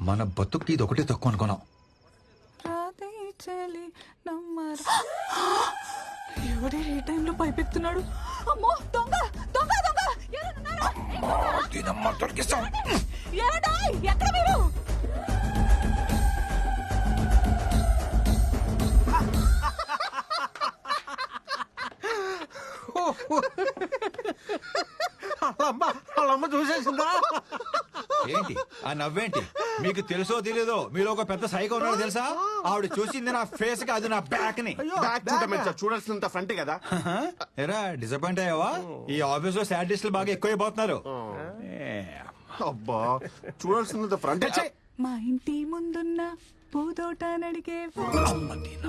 మన బతుక్కి ఇది ఒకటే తక్కువ అనుకున్నాం. ఎవడే ఏ టైంలో పైపెత్తున్నాడు? అమ్మో దొంగ దొంగ దొంగ ఎక్కడ మీరు? వాళ్ళమ్మ చూసేసిందా? ఏంటి ఆ నవ్వేంటి? మీకు తెలుసో తెలియదో మీలో ఒక పెద్ద సైకో ఉన్నాడు తెలుసా? ఆవిడ చూసింది నా ఫేస్ కి, అది నా బ్యాక్ ని. బ్యాక్ చూడమే చూడాల్సినంత ఫ్రంట్ కదా. ఎరా డిసప్పాయింట్ అయ్యావా? ఈ ఆఫీస్ లో సాడిస్టులు బాగా ఎక్కువైపోతున్నారు. అబ్బా చూడాల్సినంత ఫ్రంట్. మా ఇంటి ముందున్న పూదోట నడిగేవో,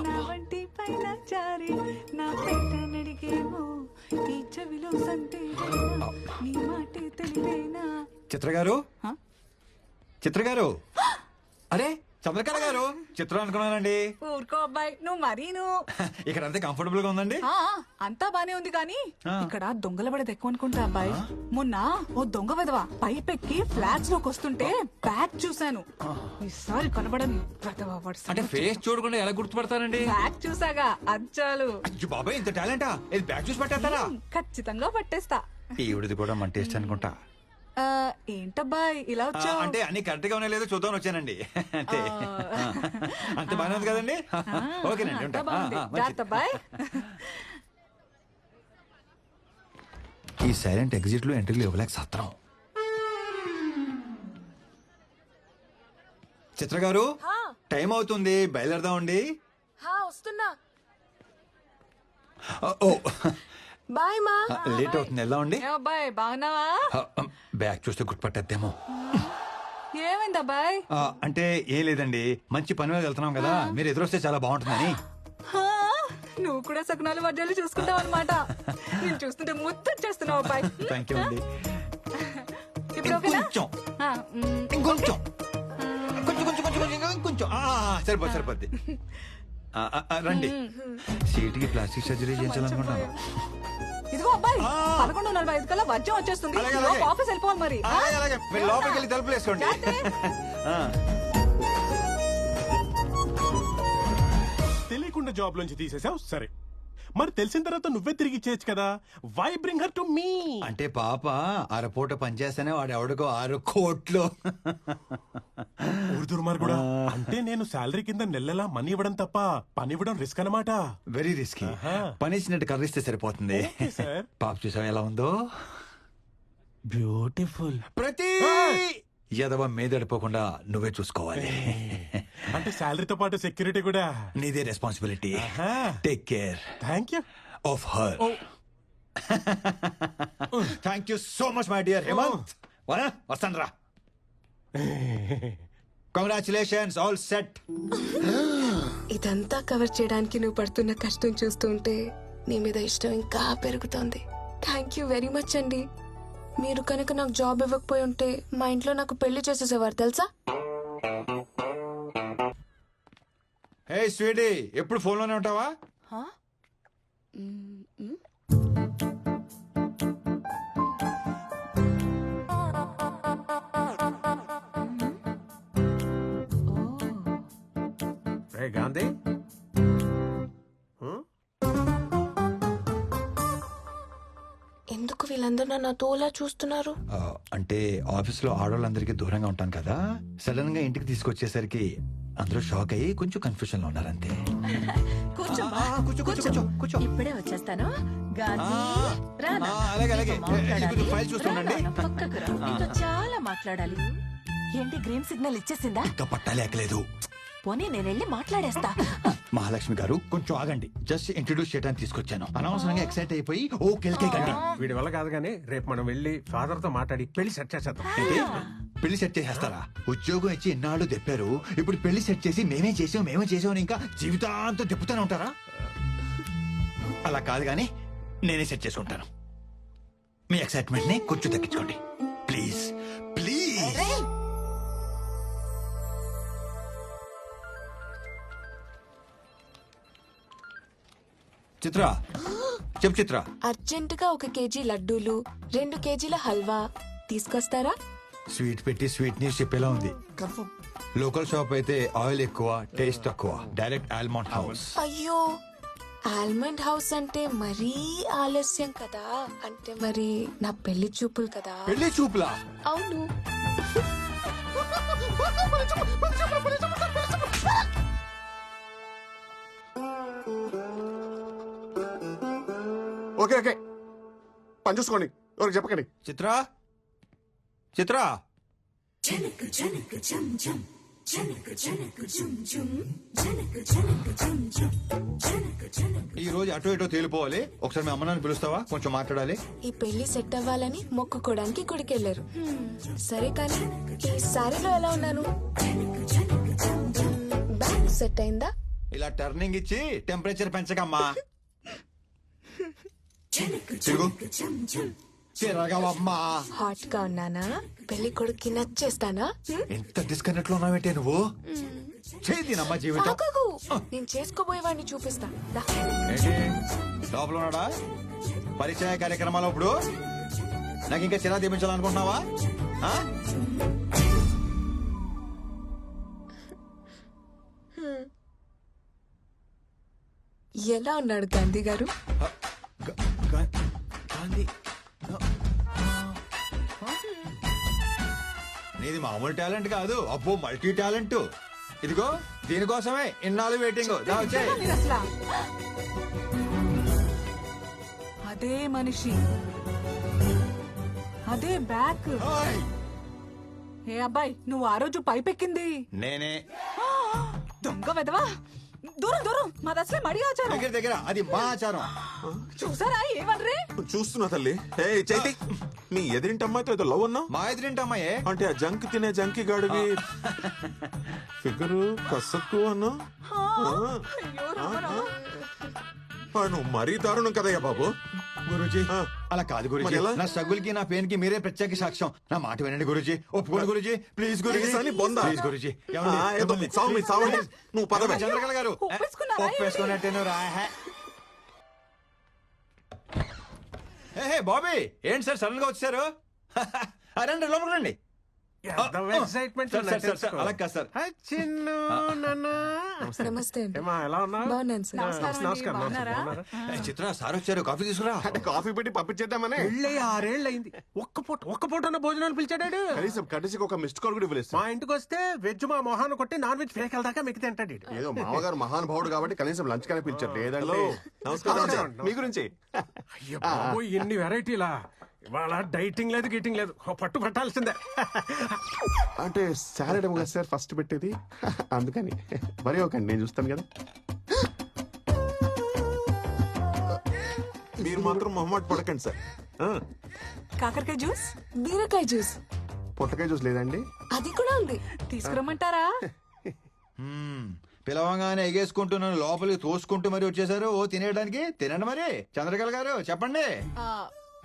నా వంటి పైన చారి నా పేట నడిగేవో, ఈ చెవిలో సంతేనా నీ మాటే తెలివేనా? చిత్ర గారు, హ? చిత్ర గారు, అరే చంద్రకళ గారు, చిత్రం అనుకున్నానండి. ఊరుకో అబ్బాయి, నువ్వు మరీను. ఇక్కడ అంతే కంఫర్టబుల్ గా ఉందండి. అంతా బానే ఉంది కానీ ఇక్కడ దొంగల పడేది ఎక్కువ అనుకుంటా అబ్బాయి. మొన్న ఓ దొంగ విధవ పైపెక్కి ఫ్లాట్స్ లోకి వస్తుంటే బ్యాగ్ చూశాను. ఈసారి కనబడని అంటే ఫేస్ చూడకుండా ఎలా గుర్తుపడతానండి? బ్యాగ్ చూసాగా అచ్చాలు. అయ్యో బాబాయ్, ఇంత టాలెంటా? ఇది బ్యాగ్ చూసి పట్టేస్తారా? ఖచ్చితంగా పట్టేస్తా. ఈవిడిది కూడా మన టేస్ట్ అనుకుంటా. ఏంటబ్బాయి ఇలా వచ్చావు? అంటే అన్ని కరెక్ట్ గా ఉన్నాయి లేదో చూద్దాం వచ్చానండి. అంటే అంత బాగానే ఉంది కదండి. ఓకేనండి, ఉంటా. జాగ్రత్త అబ్బాయి. ఈ సైలెంట్ ఎగ్జిట్ లో ఎంట్రీలు ఇవ్వలేక సత్రం. చిత్ర గారు, టైం అవుతుంది, బయలుదేరదామండి. వస్తున్నా. ఓ బాయ్ మా. లేట్ అవుతుంది, వెళ్దామండి. అబ్బాయి బాగున్నావా? బ్యాగ్ చూస్తే గుర్తుపట్టేద్దేమో. ఏమైంది అబ్బాయి? అంటే ఏం లేదండి, మంచి పని మీద వెళ్తున్నాం కదా, మీరు ఎదురొస్తే చాలా బాగుంటుందని. నువ్వు కూడా సకునాలు వడ్డాలు చూసుకుంటావు అనమాట. నేను చూస్తుంటే ముద్దొచ్చేస్తున్నావు అబ్బాయి. థ్యాంక్ యూ అండి. ఇప్పుడు ఓకేనా? ఇంకొంచెం ఇంకొంచెం సరిపోద్ది సరిపోద్ది. రండి. సీటుకి ప్లాస్టిక్ సర్జరీ చేయించాలనుకుంటాను. ఇదిగో అబ్బాయి, 11:45 కల్లా వర్జం వచ్చేస్తుంది. ఆఫీస్ వెళ్ళిపోవాలి మరి. మీరు లోపలికి వెళ్ళి తలుపులు వేసుకోండి. తెలియకుండా జాబ్ లోంచి తీసేసావు సరే, మరి తెలిసిన తర్వాత నువ్వే తిరిగి ఇచ్చేయచ్చు కదా. Why bring her to me? అంటే పాప అరపూట పనిచేస్తేనే వాడు ఎవడికో 6 కోట్లు. దుర్మార్గుడా. అంటే నేను శాలరీ కింద నెలలా మనీ ఇవ్వడం తప్ప పని ఇవ్వడం రిస్క్ అన్నమాట. Very risky. పని ఇచ్చినట్టు కర్రిస్తే సరిపోతుంది. పాప చూసావు ఎలా ఉందో? బ్యూటిఫుల్. ప్రతి యదవ మీదడిపోకుండా నువ్వే చూసుకోవాలి. అంటే శాలరీతో పాటు సెక్యూరిటీ కూడా నీదే responsibility. Take care. Thank you of her. Thank you so much my dear Hemanth. వస్తాను రా. Congratulations, all set. ఇదంతా కవర్ చేయడానికి నువ్వు పడుతున్న కష్టం చూస్తుంటే నీ మీద ఇష్టం ఇంకా పెరుగుతోంది. థ్యాంక్ యూ వెరీ మచ్ అండి. మీరు కనుక నాకు జాబ్ ఇవ్వకపోయి ఉంటే మా ఇంట్లో నాకు పెళ్లి చేసేసేవారు తెలుసా. హే స్వీటీ, ఎప్పుడు ఫోన్లోనే ఉంటావా? గాంధీ, ఎందుకు వీళ్ళందరూ నన్ను తోలా చూస్తున్నారు? అంటే ఆఫీస్ లో ఆడవాళ్ళందరికీ దూరంగా ఉంటాను కదా, సడన్ గా ఇంటికి తీసుకొచ్చేసరికి అందరూ షాక్ అయ్యి కొంచెం కన్ఫ్యూజన్ లో ఉన్నారంతే. కూర్చో. ఇప్పుడే వచ్చేస్తాను. అలాగే అలాగే. ఫైల్ చూస్తుండండి. చాలా మాట్లాడాలి. ఏంటి గ్రీన్ సిగ్నల్ ఇచ్చేసిందా? ఇంకా పట్టాలేకలేదు. పోనీ నేను వెళ్ళి మాట్లాడేస్తా. మహాలక్ష్మి గారు కొంచెం ఆగండి. జస్ట్ ఇంట్రొడ్యూస్ చేయడానికి తీసుకొచ్చాను. అనవసరంగా ఎక్సైట్ అయిపోయి ఓ కెలికేకండి. వీడి వల్ల కాదు కానీ రేపు మనం వెళ్ళి ఫాదర్ తో మాట్లాడి పెళ్లి సెట్ చేసేద్దాం. పెళ్లి సెట్ చేసేస్తారా? ఉద్యోగం ఇచ్చి ఎన్నాళ్ళు తెప్పారు, ఇప్పుడు పెళ్లి సెట్ చేసి మేమే చేసాం ఇంకా జీవితాంతం తిప్పుతూనే ఉంటారా? అలా కాదు కానీ నేనే సెట్ చేసుకుంటాను. మీ ఎక్సైట్మెంట్ ని కొంచెం తగ్గించుకోండి ప్లీజ్. చిత్ర, చెప్పు చిత్ర. అర్జెంట్ గా 1 కేజీ లడ్డూలు, 2 కేజీల హల్వా తీసుకొస్తారా? స్వీట్ పెట్టి స్వీట్ న్యూస్ చెప్పేలా ఉంది. కన్ఫర్మ్. లోకల్ షాప్ అయితే ఆయిల్ ఎక్కువ, టేస్ట్ తక్కువ. Direct almond house. అయ్యో, ఆల్మండ్ హౌస్ అంటే మరీ ఆలస్యం కదా. అంటే మరి నా పెళ్లి చూపులు కదా. పెళ్లి చూపులా? అవును. ఓకే ఓకే, పని చూసుకోండి, ఎవరికి చెప్పకండి. చిత్రా, చిత్రా, ఈ రోజు అటో ఇటో తేలిపోవాలి. ఒకసారి మీ అమ్మ నాన్న పిలుస్తావా? కొంచెం మాట్లాడాలి. ఈ పెళ్లి సెట్ అవ్వాలని మొక్కుకోవడానికి గుడికెళ్లారు. సరే కానీ ఈ సారీలో ఎలా ఉన్నాను? బ్యాగ్ సెట్ అయిందా? ఇలా టర్నింగ్ ఇచ్చి టెంపరేచర్ పెంచకమ్మా. తిరుగు. తిరగవమ్మా. హాట్ గా ఉన్నానా? పెళ్లి కొడుక్కి నచ్చేస్తానా? ఎంత డిస్కనెక్ట్ లో ఉన్నావేంటే నువ్వు? చేదినమ్మా జీవితం. ఆగకు, నేను చేసుకోబోయేవాడిని చూపిస్తా. దా. ఏంటి లోపల ఉన్నాడా? పరిచయ కార్యక్రమాలు ఇప్పుడు నాకు ఇంకా చిరా తీపించాలనుకుంటున్నావా? ఆ? ఎలా ఉన్నాడు గాంధీ గారు? గాంధీ. నీది మామూలు టాలెంట్ కాదు, అబ్బో మల్టీ టాలెంట్. ఇదిగో దీనికోసమే ఇన్నాళ్ళు వెయిటింగ్. మీరు అసలా అదే మనిషి, అదే బ్యాక్. ఏ అబ్బాయి, నువ్వు ఆ రోజు పైపెక్కింది నేనే. దొంగ వెదవా. దూరం దూరం, మాది అసలే మడి ఆచారం. దగ్గర దగ్గర అది మా ఆచారం. చూసారా ఏమన్రే? చూస్తున్నా తల్లి. ఏ చైతి, నీ ఎదిరింటి అమ్మాయితో ఏదో లవ్ అన్నా? మా ఎదురింటమ్మాయే. అంటే ఆ జంక్ తినే జంకి గాడివి ఫిగరు కసక్కు అన్నా? అయ్యో రామరా. నువ్వు మరీ దారుణం కదయ్యా బాబు. గురూజీ ఆ. అలా కాదు గురూజీ. మరి ఎలా? నా స్ట్రగుల్ కి నా పెయిన్ కి మీరే ప్రత్యేక సాక్ష్యం. నా మాట వినండి గురూజీ, ఒప్పుకోండి గురూజీ, ప్లీజ్ గురూజీ. ప్లీజ్ అని బొందా? ప్లీజ్ గురూజీ. సావండి, నువ్వు పదవే. చంద్రకళ గారు ఒప్పేసుకున్నారా? ఒప్పేసుకున్నట్టు రా. హే బాబీ, ఏంటి సార్ సడన్ గా వచ్చారు? రండి లోపలికి రండి. Excitement sir, sir, sir, sir, అలా కాదు సార్. చిన్ను నాన్న. నమస్తే అండి. ఏమా ఎలా ఉన్నావు? బాగున్నాను సార్. నమస్కారం అండి, బాగున్నారా? ఏ, చిత్ర సార్ వచ్చారు, కాఫీ తీసుకురా. అంటే కాఫీ పెట్టి పంపించేద్దామనే. పెళ్ళి 6 ఏళ్ళు అయింది. ఒక్క పూట భోజనాలు పిలిచాడాడు. కనీసం కటిసికి ఒక మిస్డ్ కాల్ కూడా ఇవ్వలేదు. మా ఇంటికి వస్తే వెజ్ మా మొహాన్ని కొట్టి నాన్ వెజ్ ఫేక్ దాకా మిగతా తింటాడు ఈడు. ఏదో మామగారు మహానుభావుడు కాబట్టి కనీసం లంచ్ కనే పిలిచారు. లేదంటే నమస్కారం. మీ గురించి అయ్యో బాబోయ్, ఎన్ని వెరైటీలా. ఇవాళ డైటింగ్ లేదు గీటింగ్ లేదు, ఓ పట్టు పట్టాల్సిందే. అంటే సాలడ్ ఏమో కదా సార్ ఫస్ట్ పెట్టేది, అందుకని మరి ఒకండి, నేను చూస్తాను కదా. మీరు మాత్రం మొహమాట పడకండి సార్. కాకరకాయ జ్యూస్ బీరకాయ జ్యూస్. పొట్టకాయ జ్యూస్ లేదండి? అది కూడా ఉంది. తీసుకురమ్మంటారా? పిలవంగానే ఎగేసుకుంటున్నాను, లోపలికి తోసుకుంటూ మరి వచ్చేసారు. ఓ తినేయడానికి తినండి మరి. చంద్రకళ గారు చెప్పండి.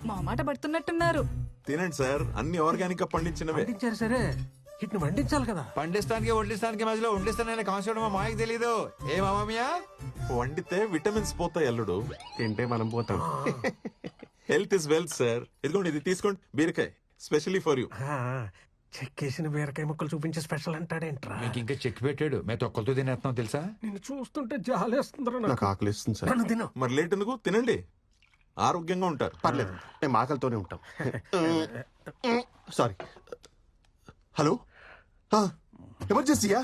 మా మాట పడుతున్నట్టున్నారు. తినండి సార్, అన్ని ఆర్గానిక్ గా పండించినవే. వండించారు సరే, ఇట్ని వండించాలి కదా. పండిస్తానికి వడ్డిస్తానికి మధ్యలో వండిస్తానని కాన్సెప్ట్ మా మాయకు తెలీదు. ఏ మామయ్య? వండితే విటమిన్స్ పోతాయి అల్లుడు. తింటే మనం పోతాం. Health is wealth sir. ఇదిగోండి, ఇది తీసుకోండి, బీరకాయ స్పెషల్లీ ఫర్ యూ. చెక్కేసిన బీరకాయ ముక్కలు చూపించే స్పెషల్ అంటాడేంట్రా? మీకు ఇంకా చెక్ పెట్టాడు, మేము తొక్కలతో తినేస్తున్నాం తెలుసా. నిన్ను చూస్తుంటే జాలేస్తుందిరా నాకు ఆకలి ఇస్తుంది సార్. నన్ను తిను. మరి లేట్ ఎందుకు, తినండి, ఆరోగ్యంగా ఉంటారు. పర్లేదు, మేము ఆకలితోనే ఉంటాం. సారీ. హలో, ఎమర్జెన్సీయా?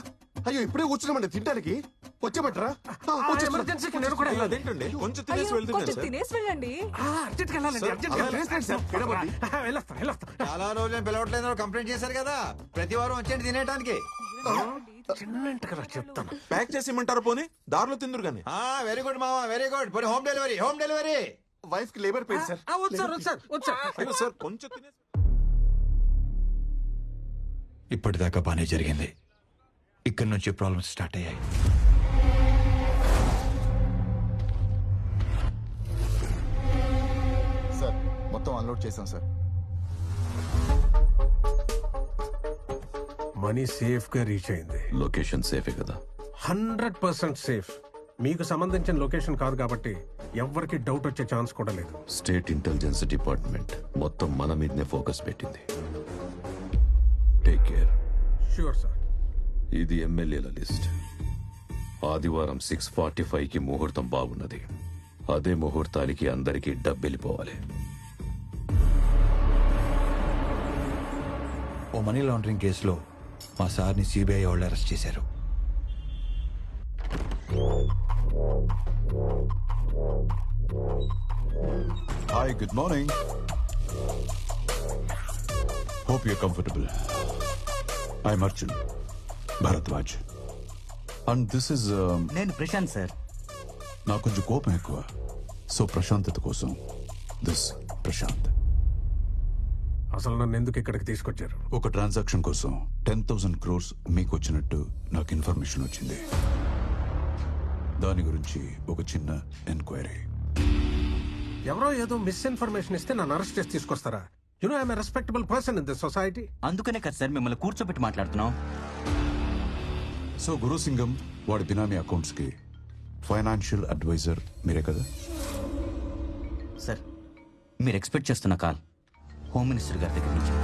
అయ్యో ఇప్పుడే కూర్చున్నామండి తినడానికి. వచ్చేబట్టరా? ఎమర్జెన్సీకి నేను కూడా వెళ్ళాలి. అదేంటండి, కొంచెం అయ్యో, తినేసి వెళ్తున్నాను కొంచెం సార్. తినేసి వెళ్ళండి. అర్జెంట్కి వెళ్ళాలండి, సార్, అర్జెంట్కి అలా వెళ్ళాలి. వెళ్ళొస్తా. చాలా రోజులు పిలవట్లేదు కంప్లైంట్ చేశారు కదా. ప్రతి వారం వచ్చేయండి తినేయడానికి. చిన్న కదా చెప్తాను. ప్యాక్ చేసి ఇమ్మంటారు, పోనీ దారిలో తిందురు కానీ. వెరీ గుడ్ మామా, వెరీ గుడ్. పోనీ home delivery, home delivery. Wife కి లేబర్ పెయిన్ సార్. వచ్చారు. అయ్యో సార్, కొంచెం తినేసి. ఇప్పటిదాకా బానే జరిగింది, ఇక్కడి నుంచి ప్రాబ్లమ్స్ స్టార్ట్ అయ్యాయి. సార్ మొత్తం అన్లోడ్ చేశాం సార్. మనీ సేఫ్ గా రీచ్ అయింది. లొకేషన్ సేఫే కదా? 100% సేఫ్. మీకు సంబంధించిన లొకేషన్ కాదు కాబట్టి ఎవ్వరికి డౌట్ వచ్చే ఛాన్స్ కూడా లేదు. స్టేట్ ఇంటెలిజెన్స్ డిపార్ట్మెంట్ మొత్తం మన మీదనే ఫోకస్ పెట్టింది. కేర్. Sure sir. ఇది ఎమ్మెల్యేల లిస్ట్. ఆదివారం 6:45కి ముహూర్తం బాగున్నది. అదే ముహూర్తానికి అందరికీ డబ్బెళ్ళిపోవాలి. ఓ మనీ లాండరింగ్ కేసులో మా సార్ని సిబిఐ వాళ్ళు అరెస్ట్ చేశారు. Hi, good morning. Hope you comfortable. I'm Arjun Bharadwaj and this is నేను ప్రశాంత్ సార్. నాకు కొంచెం కోపం ఎక్కువ, సో ప్రశాంతత కోసం దిస్ ప్రశాంత్. అసలు నన్ను ఎందుకు ఇక్కడికి తీసుకొచ్చారు? ఒక ట్రాన్సాక్షన్ కోసం 10,000 crores మీకు వచ్చినట్టు నాకు ఇన్ఫర్మేషన్ వచ్చింది. దాని గురించి ఒక చిన్న ఎంక్వైరీ. ఎవరో ఏదో మిస్ఇన్ఫర్మేషన్ ఇస్తే నన్ను అరెస్ట్ చేసి తీసుకొస్తారా? You know I'm a respectable person in this society. అందుకనే కదా సార్ మిమ్మల్ని కూర్చోబెట్టి మాట్లాడుతున్నాం. సో గురుసింగం వాడి బినామీ అకౌంట్స్ కి ఫైనాన్షియల్ అడ్వైజర్ మీరే కదా? సార్ మీరు ఎక్స్పెక్ట్ చేస్తున్న కాల్ హోమ్ మినిస్టర్ గారి దగ్గర నుంచి.